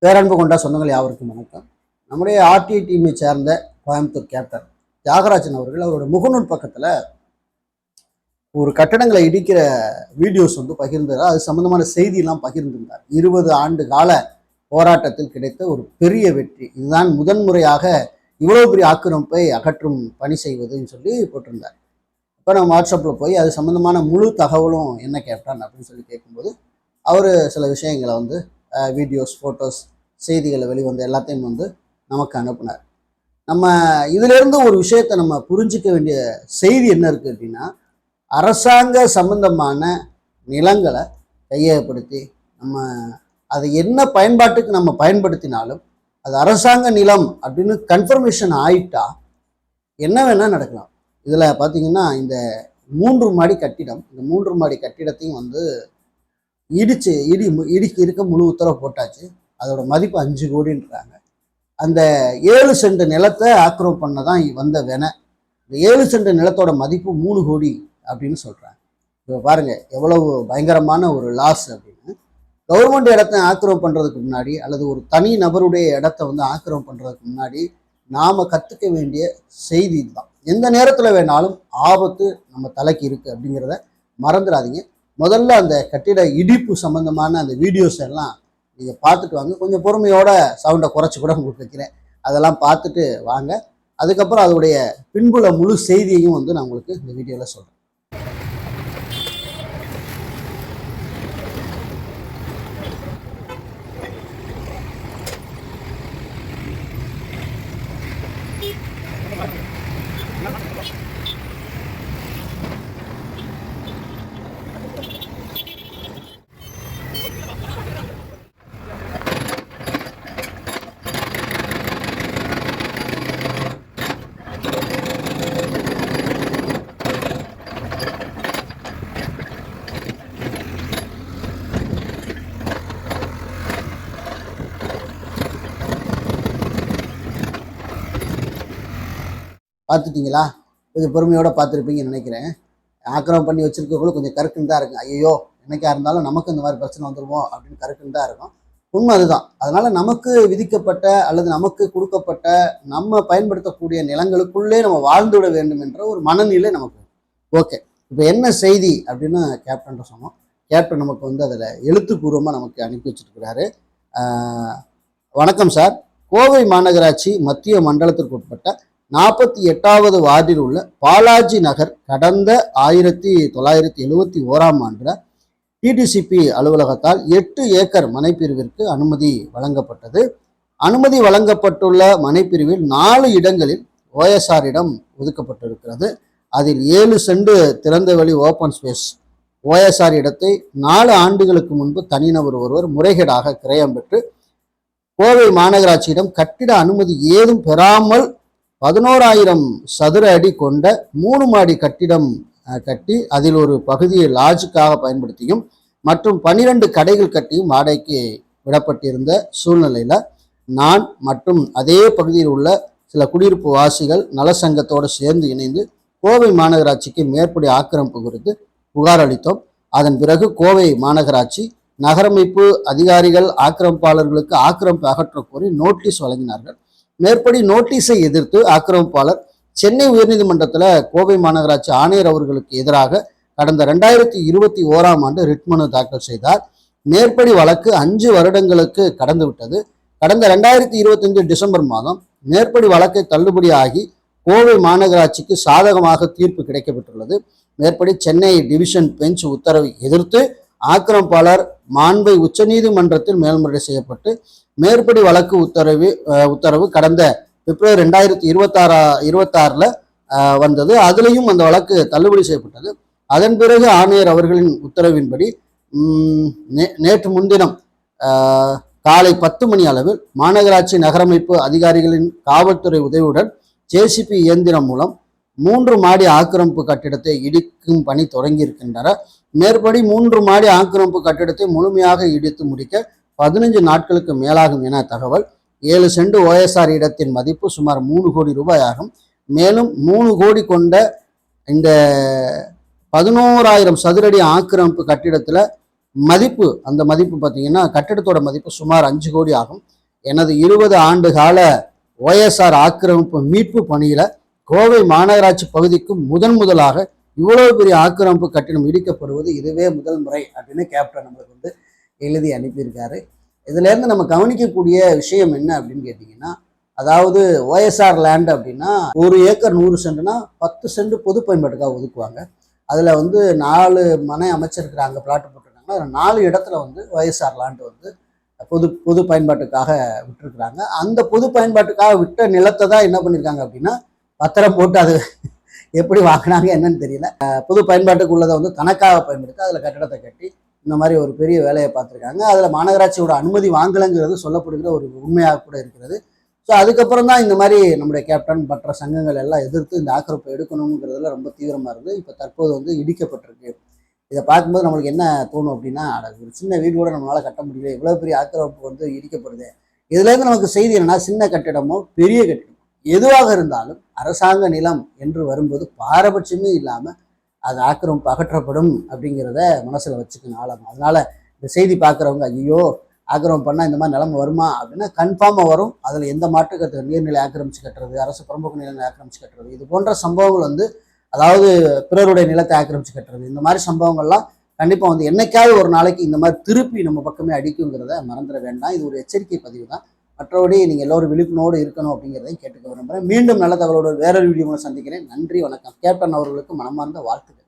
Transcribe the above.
பேரன்பு கொண்ட சொந்தங்கள் யாவருக்கும் வணக்கம். நம்முடைய ஆர்டி டீமை சேர்ந்த கோயம்புத்தூர் கேப்டன் தியாகராஜன் அவர்கள் அவரோட முகநூல் பக்கத்தில் ஒரு கட்டடங்களை இடிக்கிற வீடியோஸ் பகிர்ந்தார். அது சம்பந்தமான செய்தியெல்லாம் பகிர்ந்திருந்தார். 20 ஆண்டு கால போராட்டத்தில் கிடைத்த ஒரு பெரிய வெற்றி, இதுதான் முதன்முறையாக இவ்வளவு பெரிய ஆக்கிரமிப்பை அகற்றும் பணி செய்வதுன்னு சொல்லி போட்டிருந்தார். இப்போ நம்ம வாட்ஸ்அப்பில் போய் அது சம்மந்தமான முழு தகவலும் என்ன கேப்டன் அப்படின்னு சொல்லி கேட்கும்போது அவர் சில விஷயங்களை வீடியோஸ், ஃபோட்டோஸ், செய்திகளை வெளிவந்த எல்லாத்தையும் நமக்கு அனுப்புனார். நம்ம இதிலிருந்து ஒரு விஷயத்தை நம்ம புரிஞ்சிக்க வேண்டிய செய்தி என்ன இருக்குது அப்படின்னா, அரசாங்க சம்பந்தமான நிலங்களை கையகப்படுத்தி நம்ம அதை என்ன பயன்பாட்டுக்கு நம்ம பயன்படுத்தினாலும் அது அரசாங்க நிலம் அப்படின்னு கன்ஃபர்மேஷன் ஆயிட்டா என்ன வேணால் நடக்கலாம். இதில் பார்த்தீங்கன்னா இந்த 3 மாடி கட்டிடம், இந்த 3 மாடி கட்டிடத்தையும் இடிக்க இருக்க முழு உத்தரவு போட்டாச்சு. அதோட மதிப்பு 5 கோடின்றாங்க. அந்த 7 சென்ட் நிலத்தை ஆக்கிரமிப்பு பண்ண தான் வந்த வேணை. இந்த 7 சென்ட் நிலத்தோட மதிப்பு 3 கோடி அப்படின்னு சொல்கிறாங்க. இப்போ பாருங்கள் எவ்வளவு பயங்கரமான ஒரு லாஸ் அப்படின்னு. கவர்மெண்ட் இடத்த ஆக்கிரமிப்பு பண்ணுறதுக்கு முன்னாடி அல்லது ஒரு தனி நபருடைய இடத்த ஆக்கிரமிப்பு பண்ணுறதுக்கு முன்னாடி நாம் கற்றுக்க வேண்டிய செய்தி இதுதான். எந்த நேரத்தில் வேணாலும் ஆபத்து நம்ம தலைக்கு இருக்குது அப்படிங்கிறத மறந்துடாதீங்க. முதல்ல அந்த கட்டிட இடிப்பு சம்பந்தமான அந்த வீடியோஸ் எல்லாம் நீங்கள் பார்த்துட்டு வாங்க. கொஞ்சம் பொறுமையோட சவுண்டை குறைச்சி கூட உங்களுக்கு வைக்கிறேன். அதெல்லாம் பார்த்துட்டு வாங்க. அதுக்கப்புறம் அதோடைய பின்புல முழு செய்தியையும் நான் உங்களுக்கு இந்த வீடியோவில் சொல்கிறேன். பார்த்துட்டிங்களா? கொஞ்சம் பொறுமையோடு பார்த்துருப்பீங்கன்னு நினைக்கிறேன். ஆக்கிரமம் பண்ணி வச்சுருக்கவங்களும் கொஞ்சம் கருக்குன்னு தான் இருக்கும். ஐயோ என்னைக்கா இருந்தாலும் நமக்கு இந்த மாதிரி பிரச்சனை வந்துடுமோ அப்படின்னு கருக்குன்னு தான் இருக்கும். உண்மை அதுதான். அதனால் நமக்கு விதிக்கப்பட்ட அல்லது நமக்கு கொடுக்கப்பட்ட நம்ம பயன்படுத்தக்கூடிய நிலங்களுக்குள்ளே நம்ம வாழ்ந்துவிட வேண்டும் என்ற ஒரு மனநிலை நமக்கு. ஓகே, இப்போ என்ன செய்தி அப்படின்னு கேப்டன் சொன்னோம். கேப்டன் நமக்கு அதில் எழுத்துப்பூர்வமாக நமக்கு அனுப்பி வச்சுருக்கிறாரு. வணக்கம் சார், கோவை மாநகராட்சி மத்திய மண்டலத்திற்கு உட்பட்ட 48வது வார்டில் உள்ள பாலாஜி நகர் கடந்த 1971ஆம் ஆண்டில் டிடிசிபி அலுவலகத்தால் 8 ஏக்கர் மனைப்பிரிவிற்கு அனுமதி வழங்கப்பட்டது. அனுமதி வழங்கப்பட்டுள்ள மனைப்பிரிவில் 4 இடங்களில் OSR இடம் ஒதுக்கப்பட்டிருக்கிறது. அதில் 7 சென்ட் திறந்தவெளி ஓப்பன் ஸ்பேஸ் OSR இடத்தை 4 ஆண்டுகளுக்கு முன்பு தனிநபர் ஒருவர் முறைகேடாக கிரயம் பெற்று கோவை மாநகராட்சியிடம் கட்டிட அனுமதி ஏதும் பெறாமல் 11,000 சதுர அடி கொண்ட 3 மாடி கட்டிடம் கட்டி அதில் ஒரு பகுதியை லாட்ஜுக்காக பயன்படுத்தியும் மற்றும் 12 கடைகள் கட்டியும் வாடகைக்கு விடப்பட்டிருந்த சூழ்நிலையில் நான் மற்றும் அதே பகுதியில் உள்ள சில குடியிருப்பு வாசிகள் நலசங்கத்தோடு சேர்ந்து இணைந்து கோவை மாநகராட்சிக்கு மேற்படி ஆக்கிரமிப்பு குறித்து புகார் அளித்தோம். அதன் பிறகு கோவை மாநகராட்சி நகரமைப்பு அதிகாரிகள் ஆக்கிரமிப்பாளர்களுக்கு ஆக்கிரமிப்பு அகற்ற கோரி நோட்டீஸ் வழங்கினார்கள். மேற்படி நோட்டீஸை எதிர்த்து ஆக்கிரமிப்பாளர் சென்னை உயர்நீதிமன்றத்தில் கோவை மாநகராட்சி ஆணையர் அவர்களுக்கு எதிராக கடந்த 2021ஆம் ஆண்டு ரிட் மனு தாக்கல் செய்தார். மேற்படி வழக்கு 5 வருடங்களுக்கு கடந்து விட்டது. கடந்த 2025 டிசம்பர் மாதம் மேற்படி வழக்கை தள்ளுபடி ஆகி கோவை மாநகராட்சிக்கு சாதகமாக தீர்ப்பு கிடைக்கப்பட்டுள்ளது. மேற்படி சென்னை டிவிஷன் பெஞ்ச் உத்தரவை எதிர்த்து ஆக்கிரமிப்பாளர் மாண்பை உச்சநீதிமன்றத்தில் மேல்முறையீடு செய்யப்பட்டு மேற்படி வழக்கு உத்தரவு கடந்த பிப்ரவரி 2026 வந்தது. அதுலேயும் அந்த வழக்கு தள்ளுபடி செய்யப்பட்டது. அதன் பிறகு ஆணையர் அவர்களின் உத்தரவின்படி நேற்று முன்தினம் காலை 10 மணி அளவில் மாநகராட்சி நகரமைப்பு அதிகாரிகளின் காவல்துறை உதவியுடன் JCB இயந்திரம் மூலம் 3 மாடி ஆக்கிரமிப்பு கட்டிடத்தை இடிக்கும் பணி தொடங்கி இருக்கின்றனர். மேற்படி 3 மாடி ஆக்கிரமிப்பு கட்டிடத்தை முழுமையாக இடித்து முடிக்க 15 நாட்களுக்கு மேலாகும் என தகவல். 7 சென்ட் OSR இடத்தின் மதிப்பு சுமார் 3 கோடி ரூபாய் ஆகும். மேலும் 3 கோடி கொண்ட இந்த 11,000 சதுரடி ஆக்கிரமிப்பு கட்டிடத்தில் மதிப்பு, அந்த மதிப்பு பார்த்தீங்கன்னா கட்டிடத்தோட மதிப்பு சுமார் 5 கோடி ஆகும். எனது 20 ஆண்டு கால OSR ஆக்கிரமிப்பு மீட்பு பணியில கோவை மாநகராட்சி பகுதிக்கு முதலாக இவ்வளவு பெரிய ஆக்கிரமிப்பு கட்டிடம் இடிக்கப்படுவது இதுவே முதல் முறை அப்படின்னு கேப்டன் நம்மளுக்கு வந்து எழுதி அனுப்பியிருக்காரு. இதுல இருந்து நம்ம கவனிக்கக்கூடிய விஷயம் என்ன அப்படின்னு கேட்டீங்கன்னா, அதாவது OSR லேண்ட் அப்படின்னா 1 ஏக்கர் 100 சென்ட்னா 10 சென்ட் பொது பயன்பாட்டுக்காக ஒதுக்குவாங்க. அதுல வந்து 4 மனை அமைச்சிருக்கிறாங்க, பிளாட் போட்டிருக்காங்க. அதில் 4 இடத்துல வந்து OSR லேண்ட் வந்து பொது பயன்பாட்டுக்காக விட்டுருக்குறாங்க. அந்த பொது பயன்பாட்டுக்காக விட்ட நிலத்தை தான் என்ன பண்ணியிருக்காங்க அப்படின்னா பத்திரம் போட்டு அது எப்படி வாங்கினாங்க என்னன்னு தெரியல. பொது பயன்பாட்டுக்கு உள்ளதை வந்து தனக்காக பயன்படுத்தி அதில் கட்டடத்தை கட்டி இந்த மாதிரி ஒரு பெரிய வேலையை பார்த்துருக்காங்க. அதில் மாநகராட்சியோட அனுமதி வாங்கலைங்கிறது சொல்லப்படுகிற ஒரு உண்மையாக கூட இருக்கிறது. ஸோ அதுக்கப்புறம் தான் இந்த மாதிரி நம்முடைய கேப்டன் மற்ற சங்கங்கள் எல்லாம் எதிர்த்து இந்த ஆக்கிரமிப்பை எடுக்கணுங்கிறதுல ரொம்ப தீவிரமாக இருந்து இப்போ தற்போது வந்து இடிக்கப்பட்டிருக்கு. இதை பார்க்கும்போது நம்மளுக்கு என்ன தோணும் அப்படின்னா, ஒரு சின்ன வீடு கூட நம்மளால கட்ட முடியல, இவ்வளோ பெரிய ஆக்கிரமிப்பு வந்து இடிக்கப்படுது. இதுலேருந்து நமக்கு செய்தி என்னன்னா, சின்ன கட்டிடமோ பெரிய கட்டிடமோ எதுவாக இருந்தாலும் அரசாங்க நிலம் என்று வரும்போது பாரபட்சமே இல்லாமல் அது ஆக்கிரமிப்பு அகற்றப்படும் அப்படிங்கிறத மனசில் வச்சுக்கணும் ஆழம். அதனால இந்த செய்தி பார்க்குறவங்க ஐயோ ஆக்கிரமிப்பு பண்ணால் இந்த மாதிரி நிலைமை வருமா அப்படின்னா கன்ஃபார்மாக வரும். அதில் எந்த மாற்றுக்கருத்து, நீர்நிலை ஆக்கிரமிச்சு கட்டுறது, அரசு புறம்போக்கு நிலங்களை ஆக்கிரமிச்சு கட்டுறது, இது போன்ற சம்பவங்கள் வந்து, அதாவது பிறருடைய நிலத்தை ஆக்கிரமிச்சு கட்டுறது, இந்த மாதிரி சம்பவங்கள்லாம் கண்டிப்பாக வந்து என்னைக்காவது ஒரு நாளைக்கு இந்த மாதிரி திருப்பி நம்ம பக்கமே அடிக்குங்கிறத மறந்துட வேண்டாம். இது ஒரு எச்சரிக்கை பதிவு தான். மற்றபடி நீங்கள் எல்லோரும் விழிப்புணோடு இருக்கணும் அப்படிங்கிறதையும் கேட்டுக்க விரும்புகிறேன். மீண்டும் நல்ல தகவலோடு வேறொரு வீடியோ சந்திக்கிறேன். நன்றி, வணக்கம். கேப்டன் அவர்களுக்கு மனமார்ந்த வாழ்த்துக்கள்.